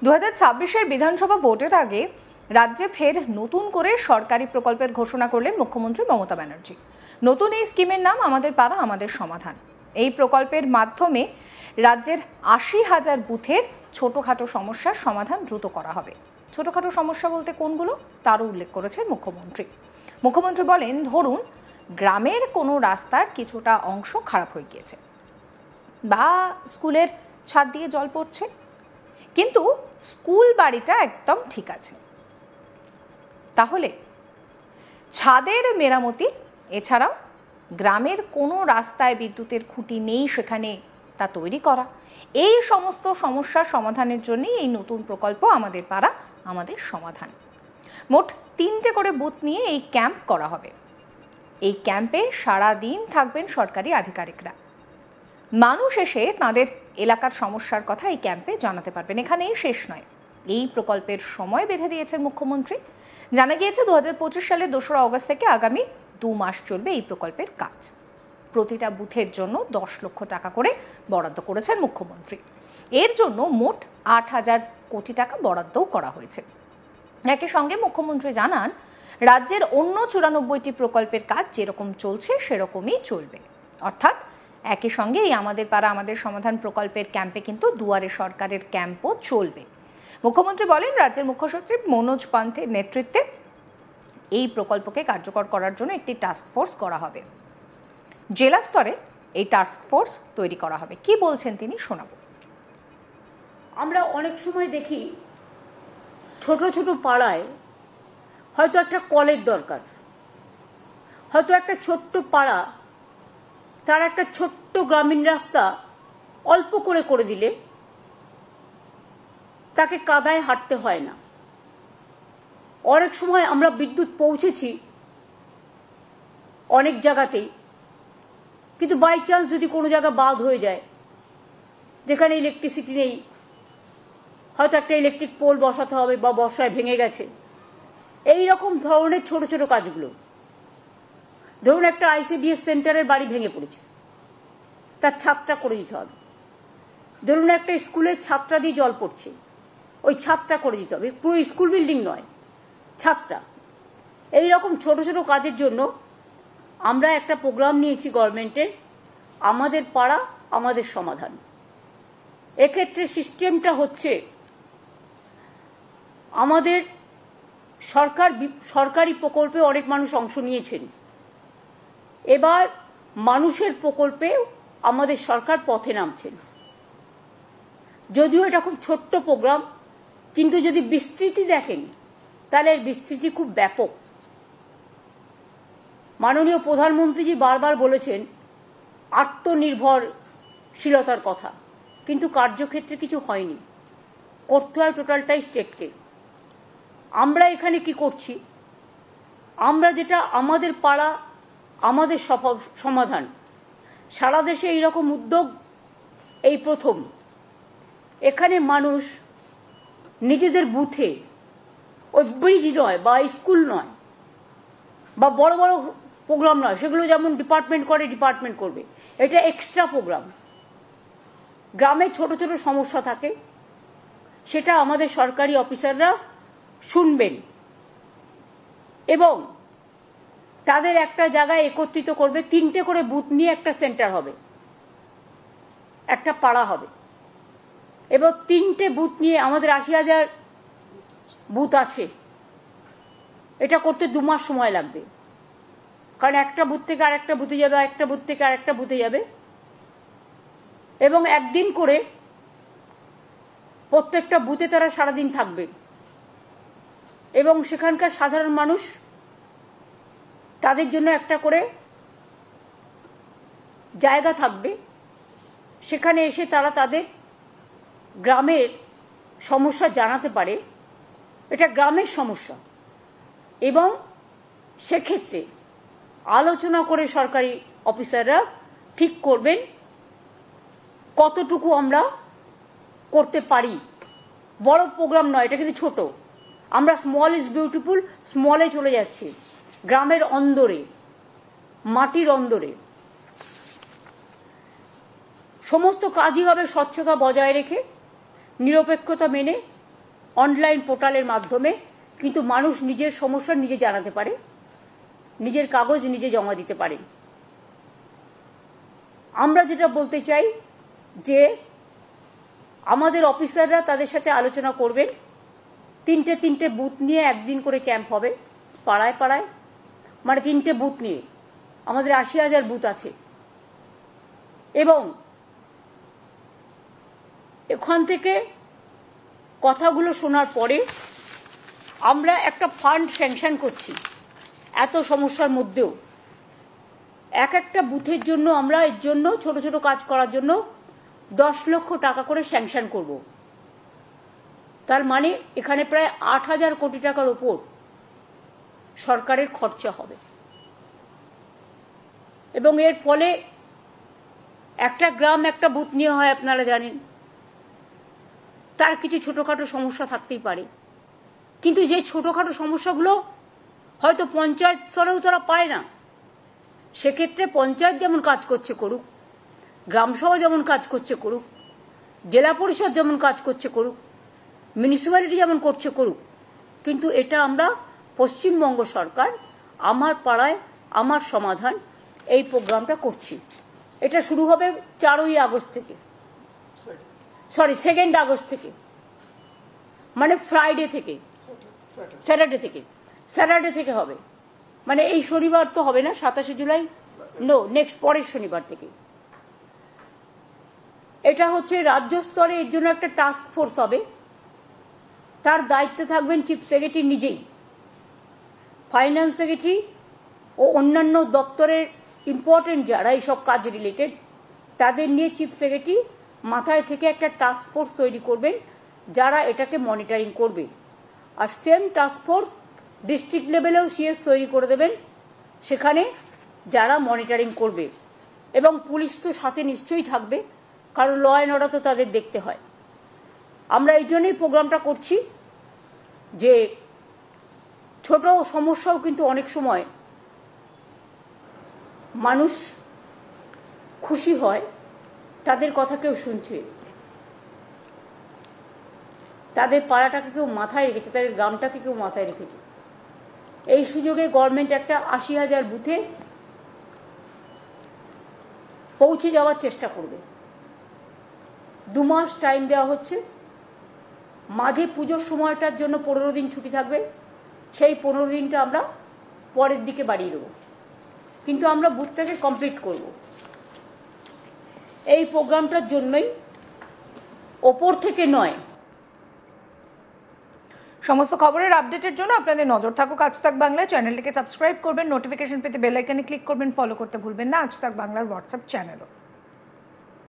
2026-এর বিধানসভা ভোটের আগে রাজ্যে ফের নতুন করে সরকারি প্রকল্পের ঘোষণা করলেন মুখ্যমন্ত্রী মমতা ব্যানার্জি। নতুন এই স্কিমের নাম আমাদের পাড়া আমাদের সমাধান। এই প্রকল্পের মাধ্যমে রাজ্যের 80,000 বুথের ছোটখাটো সমস্যার সমাধান দ্রুত করা হবে। ছোটখাটো সমস্যা বলতে কোনগুলো তারও উল্লেখ করেছেন মুখ্যমন্ত্রী বলেন, ধরুন গ্রামের কোনো রাস্তার কিছুটা অংশ খারাপ হয়ে গিয়েছে বা স্কুলের ছাদ দিয়ে জল পড়ছে, কিন্তু স্কুল বাড়িটা একদম ঠিক আছে, তাহলে ছাদের মেরামতি, এছাড়াও গ্রামের কোনো রাস্তায় বিদ্যুতের খুঁটি নেই সেখানে তা তৈরি করা, এই সমস্ত সমস্যা সমাধানের জন্য এই নতুন প্রকল্প আমাদের পাড়া আমাদের সমাধান। মোট 3টে করে বুথ নিয়ে এই ক্যাম্প করা হবে। এই ক্যাম্পে সারা দিন থাকবেন সরকারি আধিকারিকরা। মানুষ এসে তাদের এলাকার সমস্যার কথা এই ক্যাম্পে জানাতে পারবেন। এখানেই শেষ নয়, এই প্রকল্পের সময় বেঁধে দিয়েছেন মুখ্যমন্ত্রী। জানা গিয়েছে 2025 সালের 2রা অগস্ট থেকে আগামী 2 মাস চলবে এই প্রকল্পের কাজ। প্রতিটা বুথের জন্য 10 লক্ষ টাকা করে বরাদ্দ করেছেন মুখ্যমন্ত্রী। এর জন্য মোট 8,000 কোটি টাকা বরাদ্দও করা হয়েছে। একই সঙ্গে মুখ্যমন্ত্রী জানান, রাজ্যের অন্য 94টি প্রকল্পের কাজ যেরকম চলছে সেরকমই চলবে। অর্থাৎ একই সঙ্গে এই আমাদের পাড়া আমাদের সমাধান প্রকল্পের ক্যাম্পে কিন্তু দুয়ারে সরকারের ক্যাম্পও চলবে। মুখ্যমন্ত্রী বলেন, রাজ্যের মুখ্য সচিব মনোজ পান্থের নেতৃত্বে এই প্রকল্পকে কার্যকর করার জন্য একটি টাস্ক ফোর্স করা হবে। জেলা স্তরে এই টাস্ক ফোর্স তৈরি করা হবে। কি বলছেন তিনি, শোনাবো। আমরা অনেক সময় দেখি ছোট ছোট পাড়ায় হয়তো একটা কলের দরকার, হয়তো একটা ছোট্ট পাড়া তার একটা ছোট্ট গ্রামীণ রাস্তা অল্প করে দিলে তাকে কাদায় হাঁটতে হয় না। অনেক সময় আমরা বিদ্যুৎ পৌঁছেছি অনেক জায়গাতেই, কিন্তু বাই চান্স যদি কোনো জায়গা বাদ হয়ে যায় যেখানে ইলেকট্রিসিটি নেই, হয়তো একটা ইলেকট্রিক পোল বসাতে হবে বা বর্ষায় ভেঙে গেছে, এই রকম ধরনের ছোট ছোট কাজগুলো। ধরুন একটা ICDS সেন্টারের বাড়ি ভেঙে পড়েছে, তার ছাদটা করে দিতে হবে। ধরুন একটা স্কুলের ছাদটা দিয়ে জল পড়ছে, ওই ছাদটা করে দিতে হবে। পুরো স্কুল বিল্ডিং নয়, ছাদটা। এইরকম ছোট ছোট কাজের জন্য আমরা একটা প্রোগ্রাম নিয়েছি গভর্নমেন্টের, আমাদের পাড়া আমাদের সমাধান। এক্ষেত্রে সিস্টেমটা হচ্ছে, আমাদের সরকারি প্রকল্পে অনেক মানুষ অংশ নিয়েছেন। এবার মানুষের প্রকল্পে আমাদের সরকার পথে নামছেন। যদিও এটা খুব ছোট্ট প্রোগ্রাম, কিন্তু যদি বিস্তৃতি দেখেন তাহলে এর বিস্তৃতি খুব ব্যাপক। মাননীয় প্রধানমন্ত্রীজি বারবার বলেছেন আত্মনির্ভরশীলতার কথা, কিন্তু কার্যক্ষেত্রে কিছু হয়নি। করতে হয় টোটালটাই স্টেটকে। আমরা এখানে কি করছি, আমরা যেটা আমাদের পাড়া আমাদের সমাধান, সারা দেশে এইরকম উদ্যোগ এই প্রথম। এখানে মানুষ নিজেদের বুথে, ওই ব্রিজ নয় বা স্কুল নয় বা বড় বড় প্রোগ্রাম নয়, সেগুলো যেমন ডিপার্টমেন্ট করে ডিপার্টমেন্ট করবে, এটা এক্সট্রা প্রোগ্রাম। গ্রামে ছোট ছোট সমস্যা থাকে, সেটা আমাদের সরকারি অফিসাররা শুনবেন এবং তাদের একটা জায়গায় একত্রিত করবে। 3টে করে বুথ নিয়ে একটা সেন্টার হবে, একটা পাড়া হবে। এবং 3টে বুথ নিয়ে আমাদের 80,000 বুথ আছে। এটা করতে 2 মাস সময় লাগবে, কারণ একটা বুথ থেকে আরেকটা বুথে যাবে, একটা বুথ থেকে আরেকটা বুথে যাবে, এবং একদিন করে প্রত্যেকটা বুথে তারা সারাদিন থাকবে এবং সেখানকার সাধারণ মানুষ তাদের জন্য একটা করে জায়গা থাকবে, সেখানে এসে তারা তাদের গ্রামের সমস্যা জানাতে পারে। এটা গ্রামের সমস্যা, এবং সেক্ষেত্রে আলোচনা করে সরকারি অফিসাররা ঠিক করবেন কতটুকু আমরা করতে পারি। বড় প্রোগ্রাম নয়, এটা কিন্তু ছোট। আমরা স্মল ইজ বিউটিফুল, স্মলে চলে যাচ্ছি, গ্রামের অন্দরে, মাটির অন্দরে। সমস্ত কাজই হবে স্বচ্ছতা বজায় রেখে, নিরপেক্ষতা মেনে, অনলাইন পোর্টালের মাধ্যমে, কিন্তু মানুষ নিজের সমস্যা নিজে জানাতে পারে, নিজের কাগজ নিজে জমা দিতে পারে। আমরা যেটা বলতে চাই যে আমাদের অফিসাররা তাদের সাথে আলোচনা করবেন, তিনটে বুথ নিয়ে একদিন করে ক্যাম্প হবে পাড়ায় পাড়ায়, মানে 3টে বুথ নিয়ে, আমাদের 80,000 বুথ আছে। এবং এখান থেকে কথাগুলো শোনার পরে আমরা একটা ফান্ড স্যাংশন করছি। এত সমস্যার মধ্যেও একটা বুথের জন্য আমরা এর জন্য ছোট ছোট কাজ করার জন্য 10 লক্ষ টাকা করে স্যাংশন করব। তার মানে এখানে প্রায় 8,000 কোটি টাকার উপর সরকারের খরচা হবে। এবং এর ফলে একটা গ্রাম একটা বুথ নিয়ে হয়, আপনারা জানেন, তার কিছু ছোটোখাটো সমস্যা থাকতেই পারে, কিন্তু যে ছোটোখাটো সমস্যাগুলো হয়তো পঞ্চায়েত স্তরেও তারা পায় না, সেক্ষেত্রে পঞ্চায়েত যেমন কাজ করছে করুক, গ্রামসভা যেমন কাজ করছে করুক, জেলা পরিষদ যেমন কাজ করছে করুক, মিউনিসিপ্যালিটি যেমন করছে করুক, কিন্তু এটা আমরা পশ্চিমবঙ্গ সরকার আমার পাড়ায় আমার সমাধান এই প্রোগ্রামটা করছি। এটা শুরু হবে 2 আগস্ট থেকে, 2 আগস্ট থেকে, মানে ফ্রাইডে থেকে, স্যাটারডে থেকে হবে। মানে এই শনিবার তো হবে না, 27 জুলাই, নো, নেক্সট পরের শনিবার থেকে। এটা হচ্ছে রাজ্য স্তরে, এর জন্য একটা টাস্ক ফোর্স হবে, তার দায়িত্বে থাকবেন চিফ সেক্রেটারি নিজেই, ফাইন্যান্স সেক্রেটারি ও অন্যান্য দপ্তরের ইম্পর্টেন্ট যারা এইসব কাজ রিলেটেড, তাদের নিয়ে চিফ সেক্রেটারি মাথায় থেকে একটা টাস্ক ফোর্স তৈরি করবেন যারা এটাকে মনিটরিং করবে। আর সেম টাস্ক ফোর্স ডিস্ট্রিক্ট লেভেলেও সিএস তৈরি করে দেবেন, সেখানে যারা মনিটরিং করবে। এবং পুলিশ তো সাথে নিশ্চয়ই থাকবে, কারণ ল অ্যান্ড অর্ডার তো তাদের দেখতে হয়। আমরা এই জন্যই প্রোগ্রামটা করছি যে ছোট সমস্যাও কিন্তু অনেক সময় মানুষ খুশি হয়, তাদের কথা কেউ শুনছে, তাদের পাড়াটাকে কেউ মাথায় রেখেছে, তাদের গ্রামটাকে কেউ মাথায় রেখেছে। এই সুযোগে গভর্নমেন্ট একটা 80,000 বুথে পৌঁছে যাওয়ার চেষ্টা করবে। 2 মাস টাইম দেওয়া হচ্ছে, মাঝে পুজোর সময়টার জন্য 15 দিন ছুটি থাকবে, সেই 15 দিনটা আমরা পরের দিকে বাড়িয়ে দেবো, কিন্তু আমরা বুথটাকে কমপ্লিট করব। এই প্রোগ্রামটার জন্যই, ওপর থেকে নয়। সমস্ত খবরের আপডেটের জন্য আপনাদের নজর থাকুক আজ তাক বাংলা। চ্যানেলটিকে সাবস্ক্রাইব করবেন, নোটিফিকেশন পেতে বেল আইকনে ক্লিক করবেন, ফলো করতে ভুলবেন না আজ তাক বাংলার হোয়াটসঅ্যাপ চ্যানেলও।